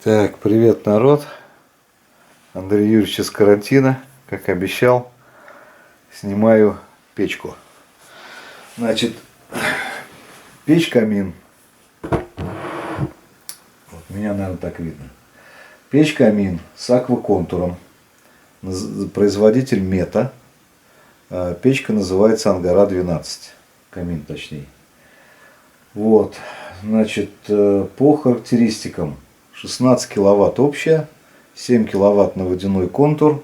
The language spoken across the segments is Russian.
Так, привет, народ. Андрей Юрьевич из карантина, как обещал, снимаю печку. Значит, печь-камин. Вот, меня, наверное, так видно. Печь-камин с акваконтуром. Производитель Мета. Печка называется Ангара 12. Камин, точнее. Вот, значит, по характеристикам. 16 киловатт общая, 7 киловатт на водяной контур,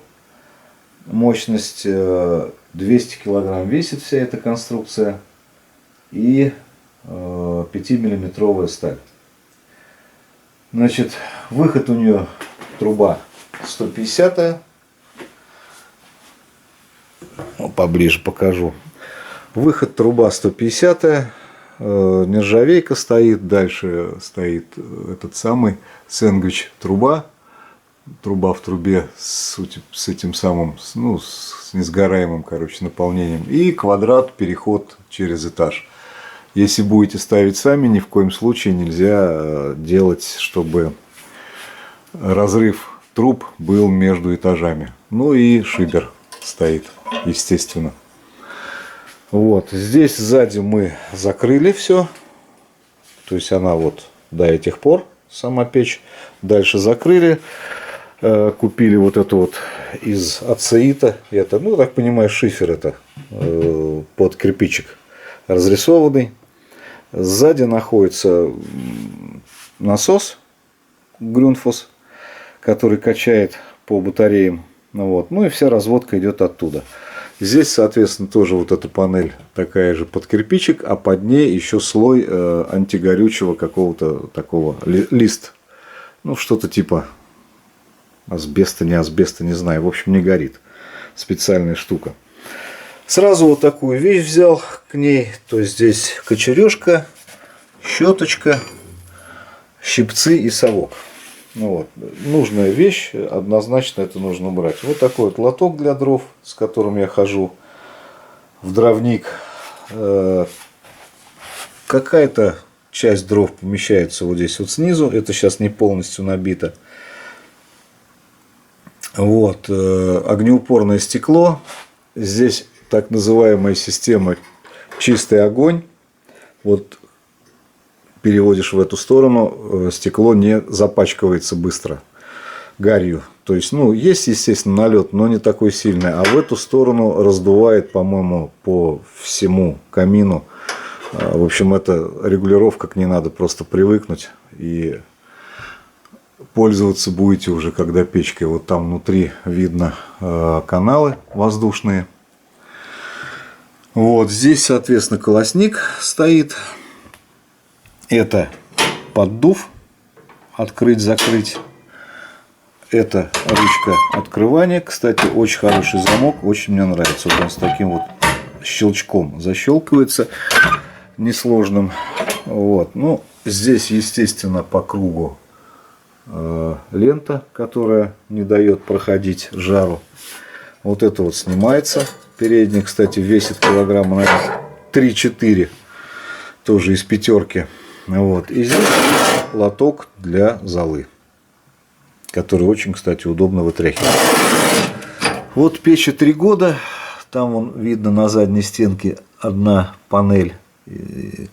мощность 200 килограмм весит вся эта конструкция и 5-миллиметровая сталь. Значит, выход у нее труба 150, поближе покажу. Выход труба 150, нержавейка стоит, дальше стоит этот самый сэндвич труба в трубе с этим самым, ну, с несгораемым, короче, наполнением, и квадрат переход через этаж. Если будете ставить сами, ни в коем случае нельзя делать, чтобы разрыв труб был между этажами. Ну и шибер стоит, естественно. Вот, здесь сзади мы закрыли все, то есть она вот до этих пор, сама печь, дальше закрыли, купили вот это вот из ацеита, это, ну, так понимаю, шифер это, под кирпичик разрисованный, сзади находится насос Grundfos, который качает по батареям, вот, ну и вся разводка идет оттуда. Здесь, соответственно, тоже вот эта панель такая же под кирпичик, а под ней еще слой антигорючего какого-то такого лист. Ну, что-то типа асбеста, не знаю. В общем, не горит. Специальная штука. Сразу вот такую вещь взял к ней. То есть здесь кочережка, щеточка, щипцы и совок. Ну вот, нужная вещь, однозначно это нужно брать. Вот такой вот лоток для дров, с которым я хожу в дровник. Какая-то часть дров помещается вот здесь вот снизу. Это сейчас не полностью набито. Вот, огнеупорное стекло. Здесь так называемая система чистый огонь. Вот. Переводишь в эту сторону, стекло не запачкивается быстро гарью. То есть, ну, есть, естественно, налет, но не такой сильный. А в эту сторону раздувает, по-моему, по всему камину. В общем, это регулировка, к ней надо просто привыкнуть. И пользоваться будете уже, когда печкой. Вот там внутри видно каналы воздушные. Вот здесь, соответственно, колосник стоит. Это поддув, открыть-закрыть. Это ручка открывания. Кстати, очень хороший замок, очень мне нравится. Вот он с таким вот щелчком защелкивается, несложным. Вот. Ну, здесь, естественно, по кругу лента, которая не дает проходить жару. Вот это вот снимается. Передний, кстати, весит килограмма, наверное, 3-4. Тоже из пятерки. Вот. И здесь лоток для золы, который очень, кстати, удобно вытряхивать. Вот печи 3 года. Там вон видно на задней стенке одна панель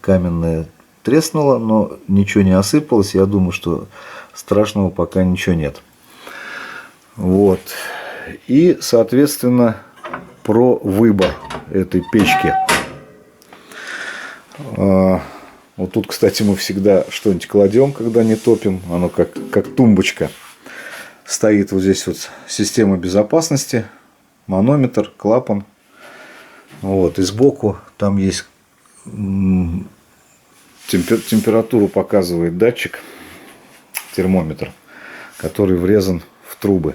каменная треснула, но ничего не осыпалось. Я думаю, что страшного пока ничего нет. Вот. И, соответственно, про выбор этой печки. Вот тут, кстати, мы всегда что-нибудь кладем, когда не топим. Оно как тумбочка. Стоит вот здесь вот система безопасности, манометр, клапан. Вот. И сбоку там есть температуру показывает датчик, термометр, который врезан в трубы.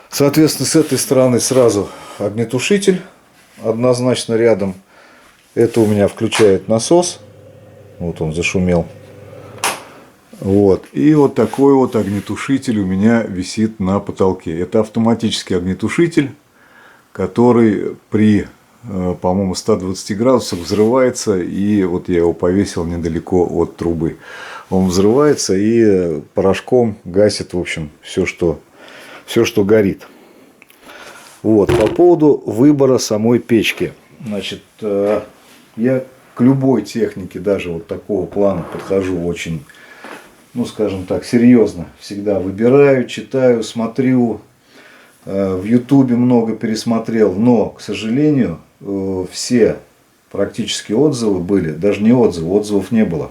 Соответственно, с этой стороны сразу огнетушитель однозначно рядом. Это у меня включает насос. Вот он зашумел. Вот. И вот такой вот огнетушитель у меня висит на потолке. Это автоматический огнетушитель, который при, по-моему, 120 градусах взрывается. И вот я его повесил недалеко от трубы. Он взрывается и порошком гасит, в общем, все, что горит. Вот, по поводу выбора самой печки. Значит, я к любой технике, даже вот такого плана, подхожу очень, ну, скажем так, серьезно. Всегда выбираю, читаю, смотрю. В Ютубе много пересмотрел, но, к сожалению, все практически отзывы были, даже не отзывы, отзывов не было.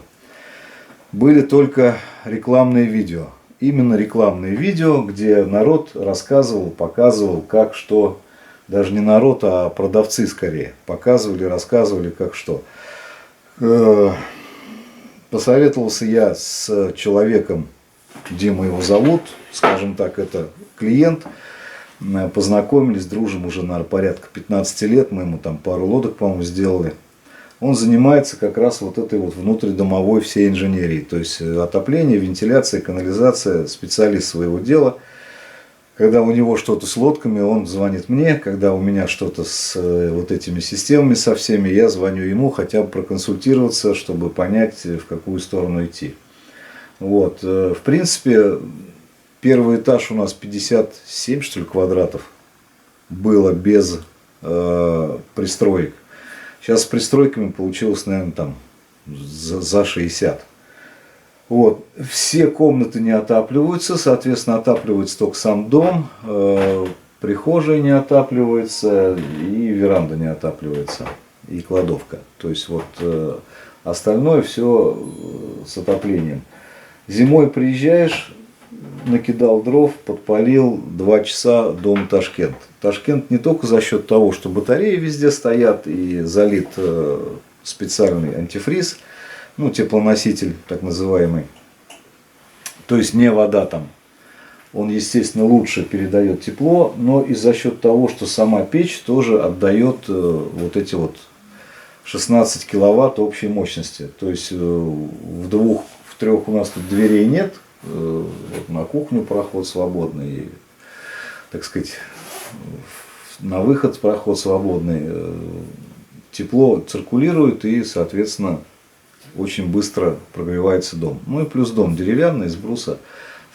Были только рекламные видео. Именно рекламные видео, где народ рассказывал, показывал, как что. Даже не народ, а продавцы скорее. Показывали, рассказывали, как что. Посоветовался я с человеком, Дима его зовут, скажем так, это клиент. Познакомились, дружим уже, наверное, порядка 15 лет. Мы ему там пару лодок, по-моему, сделали. Он занимается как раз вот этой вот внутридомовой всей инженерией. То есть отопление, вентиляция, канализация, специалист своего дела. Когда у него что-то с лодками, он звонит мне. Когда у меня что-то с вот этими системами со всеми, я звоню ему хотя бы проконсультироваться, чтобы понять, в какую сторону идти. Вот. В принципе, первый этаж у нас 57, что ли, квадратов было без пристроек. Сейчас с пристройками получилось, наверное, там за 60. Вот. Все комнаты не отапливаются, соответственно, отапливается только сам дом, прихожая не отапливается, и веранда не отапливается, и кладовка. То есть вот остальное все с отоплением. Зимой приезжаешь, накидал дров, подпалил, 2 часа дом Ташкент. Ташкент не только за счет того, что батареи везде стоят и залит специальный антифриз, ну, теплоноситель так называемый, то есть не вода там, он, естественно, лучше передает тепло, но и за счет того, что сама печь тоже отдает вот эти вот 16 киловатт общей мощности. То есть в 2, в 3 у нас тут дверей нет, вот на кухню проход свободный, и, так сказать, на выход проход свободный, тепло циркулирует и, соответственно, очень быстро прогревается дом. Ну и плюс дом деревянный, из бруса.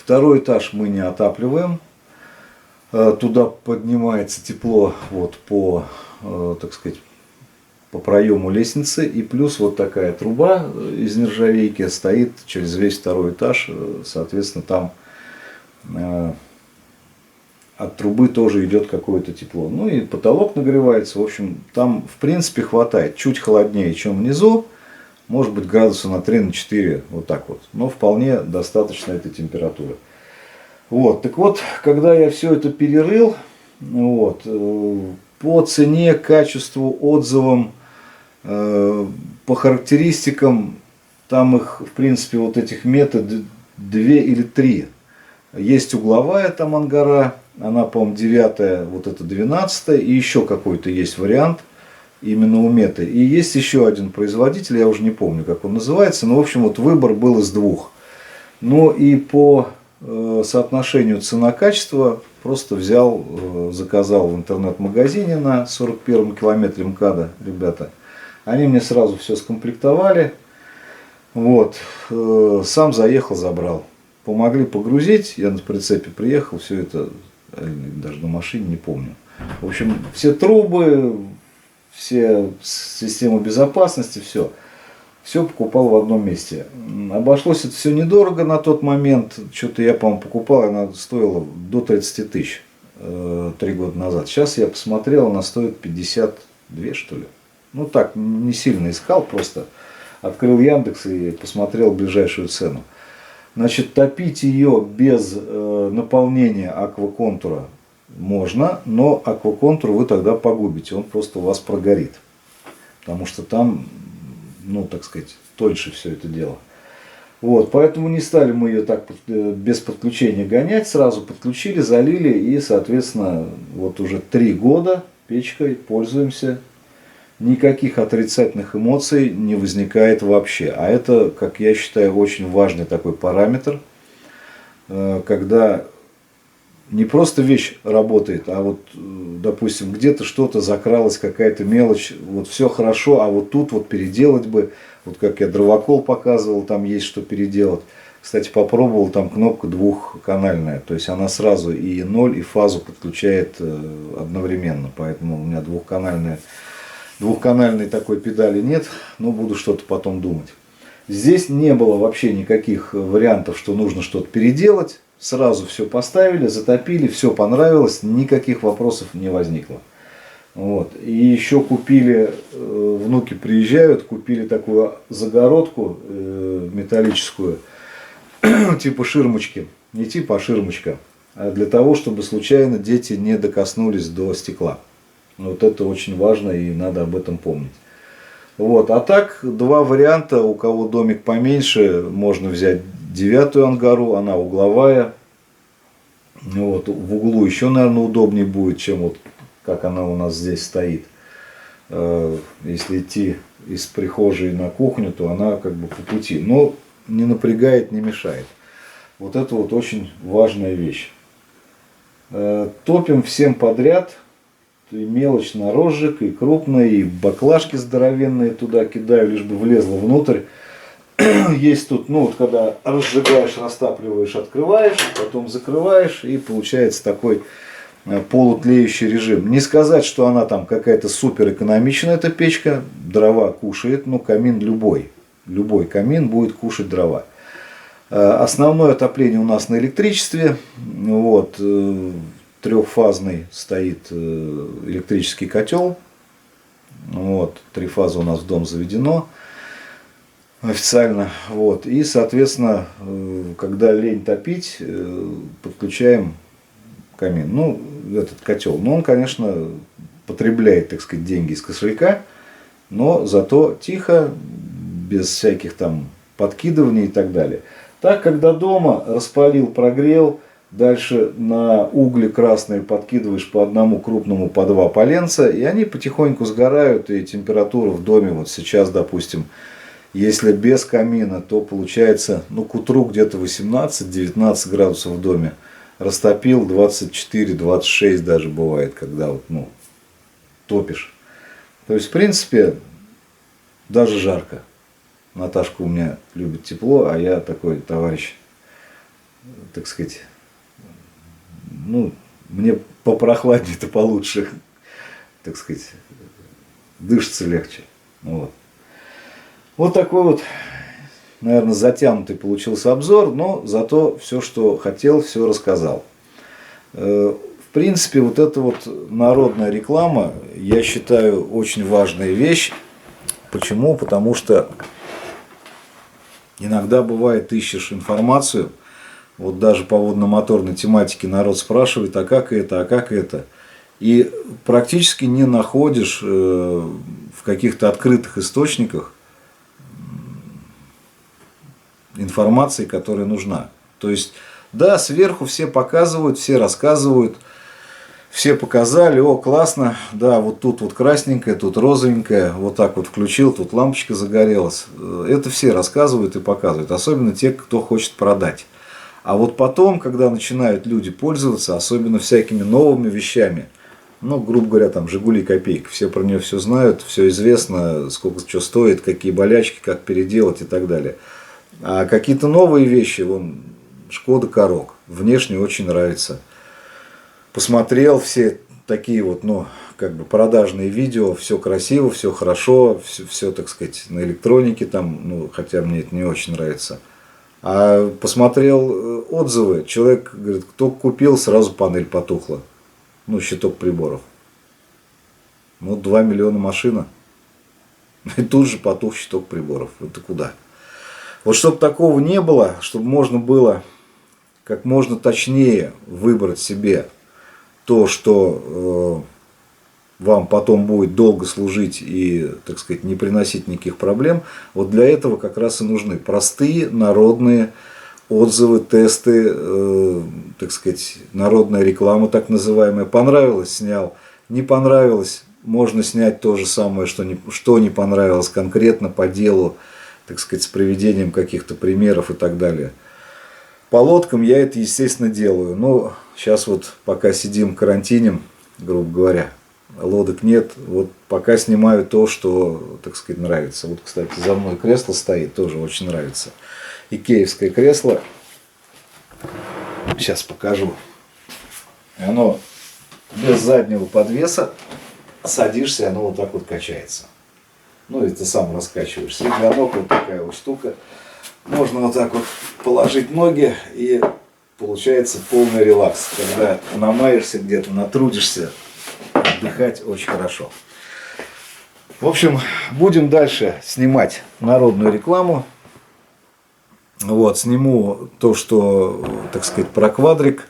2-й этаж мы не отапливаем. Туда поднимается тепло вот по, так сказать, по проему лестницы. И плюс вот такая труба из нержавейки стоит через весь 2-й этаж. Соответственно, там от трубы тоже идет какое-то тепло. Ну и потолок нагревается. В общем, там в принципе хватает. Чуть холоднее, чем внизу. Может быть, градуса на 3-4, вот так вот. Но вполне достаточно этой температуры. Вот, так вот, когда я все это перерыл, вот, по цене, качеству, отзывам, по характеристикам, там их, в принципе, вот этих метод 2 или 3. Есть угловая там ангара, она, по-моему, 9, вот это 12, и еще какой-то есть вариант. Именно у Меты. И есть еще один производитель, я уже не помню, как он называется, но, в общем, вот выбор был из 2. Ну и по соотношению цена-качество просто взял, заказал в интернет-магазине на 41-м километре МКАДа, ребята. Они мне сразу все скомплектовали. Вот. Сам заехал, забрал. Помогли погрузить, я на прицепе приехал, все это, даже на машине, не помню. В общем, все трубы, все системы безопасности, все покупал в одном месте. Обошлось это все недорого на тот момент. Что-то я, по-моему, покупал, она стоила до 30 тысяч 3 года назад. Сейчас я посмотрел, она стоит 52, что ли. Ну так, не сильно искал, просто открыл Яндекс и посмотрел ближайшую цену. Значит, топить ее без наполнения акваконтура можно, но акваконтур вы тогда погубите, он просто у вас прогорит. Потому что там, ну, так сказать, тоньше все это дело. Вот, поэтому не стали мы ее так без подключения гонять, сразу подключили, залили и, соответственно, вот уже 3 года печкой пользуемся. Никаких отрицательных эмоций не возникает вообще. А это, как я считаю, очень важный такой параметр, когда не просто вещь работает, а вот, допустим, где-то что-то закралось, какая-то мелочь, вот все хорошо, а вот тут вот переделать бы, Вот как я дровокол показывал, там есть что переделать. Кстати, попробовал, там кнопка двухканальная, то есть она сразу и ноль, и фазу подключает одновременно, поэтому у меня двухканальной такой педали нет, но буду что-то потом думать. Здесь не было вообще никаких вариантов, что нужно что-то переделать, сразу все поставили, затопили, все понравилось, никаких вопросов не возникло. Вот. И еще купили, внуки приезжают, купили такую загородку металлическую, типа ширмочки, не типа, а ширмочка, а для того, чтобы случайно дети не докоснулись до стекла. Вот это очень важно и надо об этом помнить. Вот. А так, два варианта, у кого домик поменьше, можно взять 9-ю ангару, она угловая. Вот. В углу еще, наверное, удобнее будет, чем вот как она у нас здесь стоит. Если идти из прихожей на кухню, то она как бы по пути. Но не напрягает, не мешает. Вот это вот очень важная вещь. Топим всем подряд. И мелочь на розжиг, и крупная, и баклажки здоровенные туда кидаю, лишь бы влезло внутрь. Есть тут, ну вот когда разжигаешь, растапливаешь, открываешь, потом закрываешь, и получается такой полутлеющий режим. Не сказать, что она там какая-то супер экономичная, эта печка, дрова кушает, ну камин любой камин будет кушать дрова. Основное отопление у нас на электричестве, вот, трехфазный стоит электрический котел, вот, 3 фазы у нас в дом заведено официально, вот, и соответственно, когда лень топить, подключаем камин, ну, этот котел, но он, конечно, потребляет, так сказать, деньги из кошелька, но зато тихо, без всяких там подкидываний и так далее. Так, когда дома распалил, прогрел, дальше на угли красные подкидываешь по одному крупному, по 2 поленца, и они потихоньку сгорают, и температура в доме, вот сейчас, допустим, если без камина, то получается, ну, к утру где-то 18-19 градусов в доме. Растопил 24-26 даже бывает, когда вот, ну, топишь. То есть, в принципе, даже жарко. Наташка у меня любит тепло, а я такой товарищ, так сказать, ну, мне попрохладнее-то получше, так сказать, дышится легче. Вот. Вот такой вот, наверное, затянутый получился обзор, но зато все, что хотел, все рассказал. В принципе, вот эта вот народная реклама, я считаю, очень важная вещь. Почему? Потому что иногда бывает, ищешь информацию, вот даже по водно-моторной тематике народ спрашивает, а как это, а как это. И практически не находишь в каких-то открытых источниках информации, которая нужна. То есть, да, сверху все показывают, все рассказывают, все показали, о, классно, да, вот тут вот красненькое, тут розовенькое, вот так вот включил, тут лампочка загорелась. Это все рассказывают и показывают, особенно те, кто хочет продать. А вот потом, когда начинают люди пользоваться, особенно всякими новыми вещами, ну, грубо говоря, там, Жигули копейка, все про нее все знают, все известно, сколько что стоит, какие болячки, как переделать и так далее. А какие-то новые вещи, вон, Шкода Корок, внешне очень нравится. Посмотрел все такие вот, ну, как бы продажные видео, все красиво, все хорошо, все, так сказать, на электронике там, ну, хотя мне это не очень нравится. А посмотрел отзывы, человек говорит, кто купил, сразу панель потухла. Ну, щиток приборов. Ну, 2 миллиона машина. И тут же потух щиток приборов. Это куда? Вот чтобы такого не было, чтобы можно было как можно точнее выбрать себе то, что вам потом будет долго служить и, так сказать, не приносить никаких проблем, вот для этого как раз и нужны простые народные отзывы, тесты, так сказать, народная реклама так называемая. Понравилось — снял, не понравилось — можно снять то же самое, что не понравилось конкретно по делу, так сказать, с приведением каких-то примеров и так далее. По лодкам я это, естественно, делаю. Но сейчас вот пока сидим карантинем, грубо говоря, лодок нет. Вот пока снимаю то, что, так сказать, нравится. Вот, кстати, за мной кресло стоит, тоже очень нравится. Икеевское кресло. Сейчас покажу. Оно без заднего подвеса. Садишься, оно вот так вот качается. Ну и ты сам раскачиваешься. И для ног вот такая вот штука. Можно вот так вот положить ноги, и получается полный релакс. Когда намаешься где-то, натрудишься, отдыхать очень хорошо. В общем, будем дальше снимать народную рекламу. Вот, сниму то, что, так сказать, про квадрик.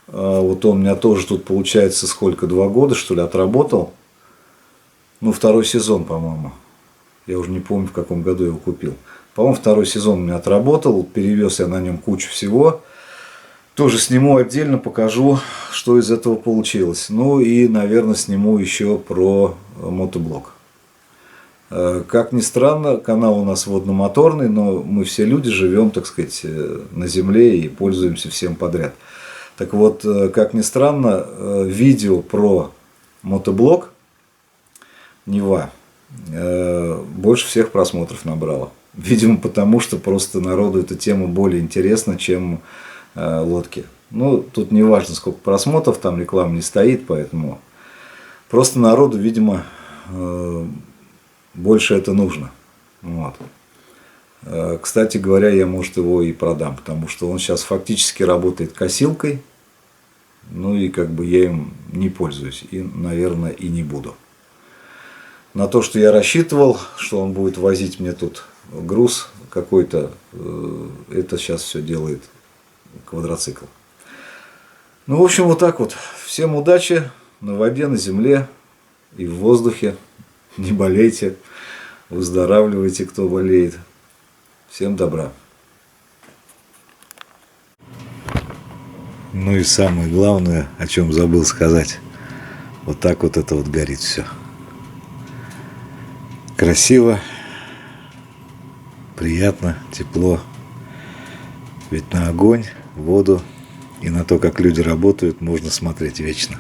Вот он у меня тоже тут получается сколько, 2 года, что ли, отработал. Ну, 2-й сезон, по-моему. Я уже не помню, в каком году я его купил. По-моему, 2-й сезон у меня отработал. Перевез я на нем кучу всего. Тоже сниму отдельно, покажу, что из этого получилось. Ну и, наверное, сниму еще про мотоблок. Как ни странно, канал у нас водномоторный, но мы все люди живем, так сказать, на земле и пользуемся всем подряд. Так вот, как ни странно, видео про мотоблок Нива больше всех просмотров набрало. Видимо, потому что просто народу эта тема более интересна, чем лодки. Ну, тут не важно, сколько просмотров, там реклама не стоит, поэтому просто народу, видимо, больше это нужно. Вот. Кстати говоря, я, может, его и продам, потому что он сейчас фактически работает косилкой, ну и как бы я им не пользуюсь, и, наверное, и не буду. На то, что я рассчитывал, что он будет возить мне тут груз какой-то, это сейчас все делает квадроцикл. Ну, в общем, вот так вот. Всем удачи на воде, на земле и в воздухе. Не болейте, выздоравливайте, кто болеет. Всем добра. Ну и самое главное, о чем забыл сказать. Вот так вот это вот горит все. Красиво, приятно, тепло. Ведь на огонь, воду и на то, как люди работают, можно смотреть вечно.